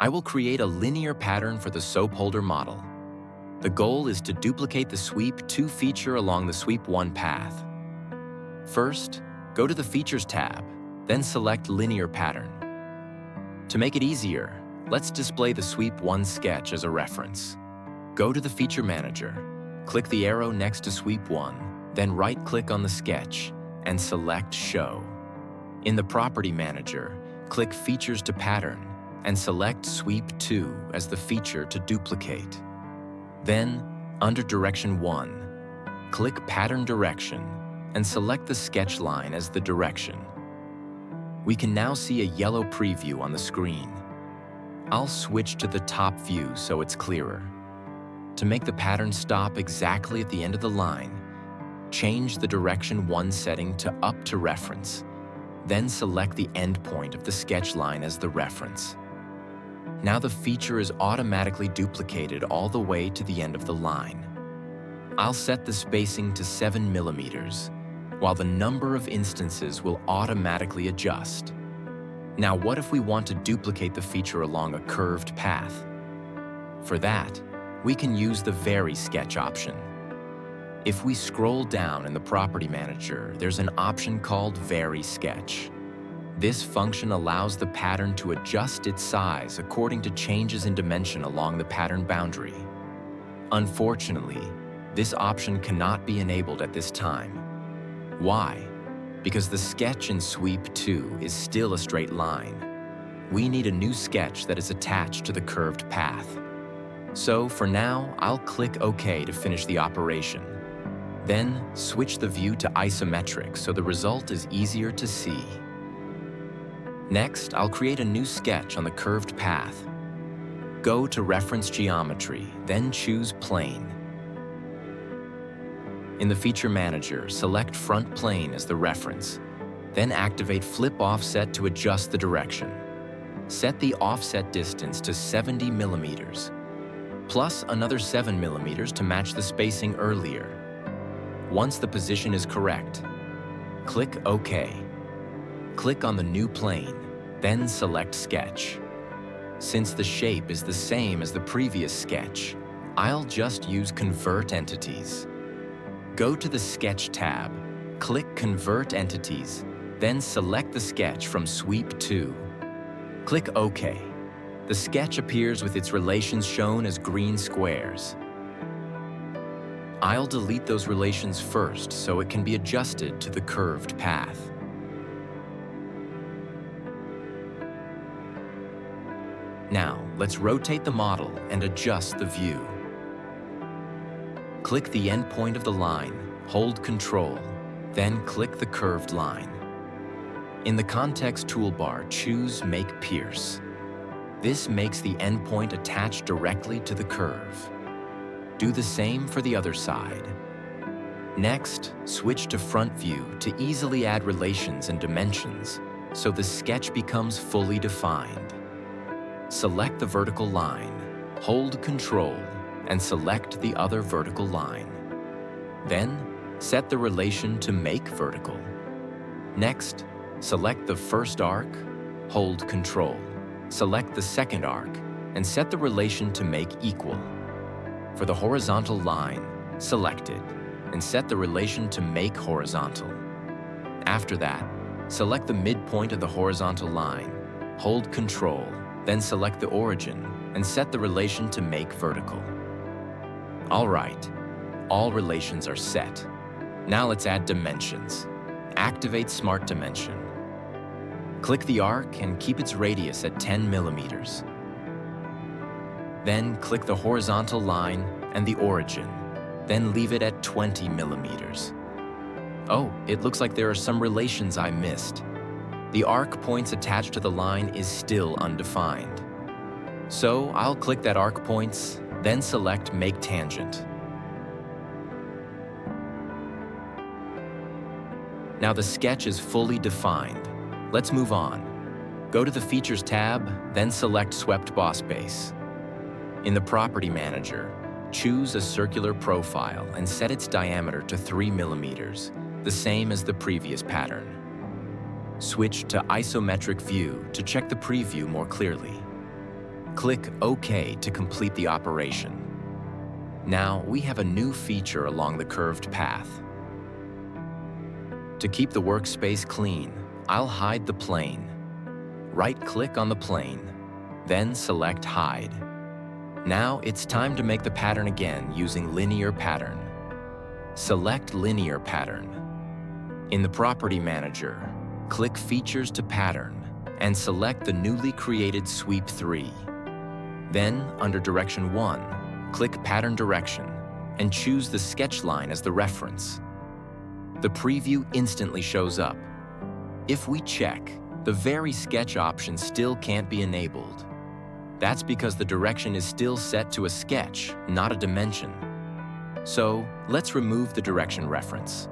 I will create a linear pattern for the soap holder model. The goal is to duplicate the Sweep 2 feature along the Sweep 1 path. First, go to the Features tab, then select Linear Pattern. To make it easier, let's display the Sweep 1 sketch as a reference. Go to the Feature Manager, click the arrow next to Sweep 1, then right-click on the sketch and select Show. In the Property Manager, click Features to Pattern and select Sweep 2 as the feature to duplicate. Then, under Direction 1, click Pattern Direction and select the sketch line as the direction. We can now see a yellow preview on the screen. I'll switch to the top view so it's clearer. To make the pattern stop exactly at the end of the line, change the Direction 1 setting to Up to Reference, then select the endpoint of the sketch line as the reference. Now the feature is automatically duplicated all the way to the end of the line. I'll set the spacing to 7 millimeters, while the number of instances will automatically adjust. Now what if we want to duplicate the feature along a curved path? For that, we can use the Vary Sketch option. If we scroll down in the Property Manager, there's an option called Vary Sketch. This function allows the pattern to adjust its size according to changes in dimension along the pattern boundary. Unfortunately, this option cannot be enabled at this time. Why? Because the sketch in Sweep 2 is still a straight line. We need a new sketch that is attached to the curved path. So for now, I'll click OK to finish the operation. Then switch the view to isometric so the result is easier to see. Next, I'll create a new sketch on the curved path. Go to Reference Geometry, then choose Plane. In the Feature Manager, select Front Plane as the reference, then activate Flip Offset to adjust the direction. Set the offset distance to 70 millimeters, plus another 7 millimeters to match the spacing earlier. Once the position is correct, click OK. Click on the new plane, then select Sketch. Since the shape is the same as the previous sketch, I'll just use Convert Entities. Go to the Sketch tab, click Convert Entities, then select the sketch from Sweep 2. Click OK. The sketch appears with its relations shown as green squares. I'll delete those relations first so it can be adjusted to the curved path. Now, let's rotate the model and adjust the view. Click the endpoint of the line, hold Ctrl, then click the curved line. In the Context toolbar, choose Make Pierce. This makes the endpoint attach directly to the curve. Do the same for the other side. Next, switch to Front View to easily add relations and dimensions so the sketch becomes fully defined. Select the vertical line, hold Ctrl, and select the other vertical line. Then, set the relation to Make Vertical. Next, select the first arc, hold Ctrl, select the second arc, and set the relation to Make Equal. For the horizontal line, select it, and set the relation to Make Horizontal. After that, select the midpoint of the horizontal line, hold Ctrl, then select the origin, and set the relation to Make Vertical. All right, all relations are set. Now let's add dimensions. Activate Smart Dimension. Click the arc and keep its radius at 10 millimeters. Then click the horizontal line and the origin, then leave it at 20 millimeters. Oh, it looks like there are some relations I missed. The arc points attached to the line is still undefined. So I'll click that arc points, then select Make Tangent. Now the sketch is fully defined. Let's move on. Go to the Features tab, then select Swept Boss Base. In the Property Manager, choose a circular profile and set its diameter to 3 millimeters, the same as the previous pattern. Switch to Isometric View to check the preview more clearly. Click OK to complete the operation. Now we have a new feature along the curved path. To keep the workspace clean, I'll hide the plane. Right-click on the plane, then select Hide. Now it's time to make the pattern again using Linear Pattern. Select Linear Pattern. In the Property Manager, click Features to Pattern and select the newly created Sweep 3. Then, under Direction 1, click Pattern Direction and choose the sketch line as the reference. The preview instantly shows up. If we check, the Vary Sketch option still can't be enabled. That's because the direction is still set to a sketch, not a dimension. So, let's remove the direction reference.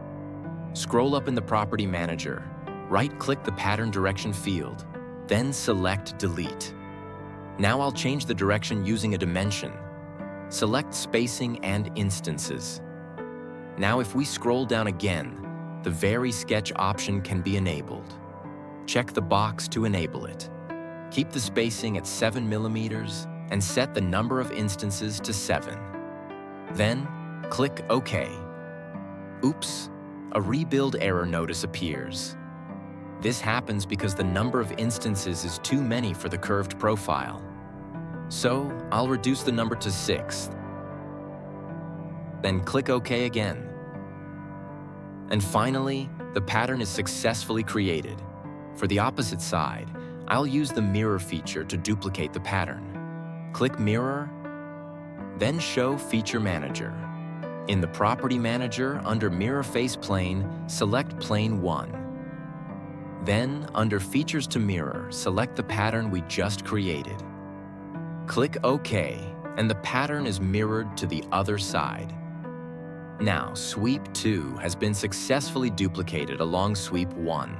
Scroll up in the Property Manager, right-click the Pattern Direction field, then select Delete. Now I'll change the direction using a dimension. Select Spacing and Instances. Now if we scroll down again, the Vary Sketch option can be enabled. Check the box to enable it. Keep the spacing at 7 millimeters and set the number of instances to 7. Then, click OK. Oops, a rebuild error notice appears. This happens because the number of instances is too many for the curved profile. So, I'll reduce the number to 6. Then click OK again. And finally, the pattern is successfully created. For the opposite side, I'll use the Mirror feature to duplicate the pattern. Click Mirror, then Show Feature Manager. In the Property Manager, under Mirror Face Plane, select Plane 1. Then, under Features to Mirror, select the pattern we just created. Click OK, and the pattern is mirrored to the other side. Now, Sweep 2 has been successfully duplicated along Sweep 1.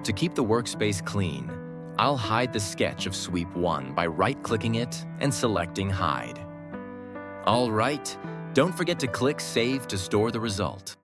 To keep the workspace clean, I'll hide the sketch of Sweep 1 by right-clicking it and selecting Hide. All right, don't forget to click Save to store the result.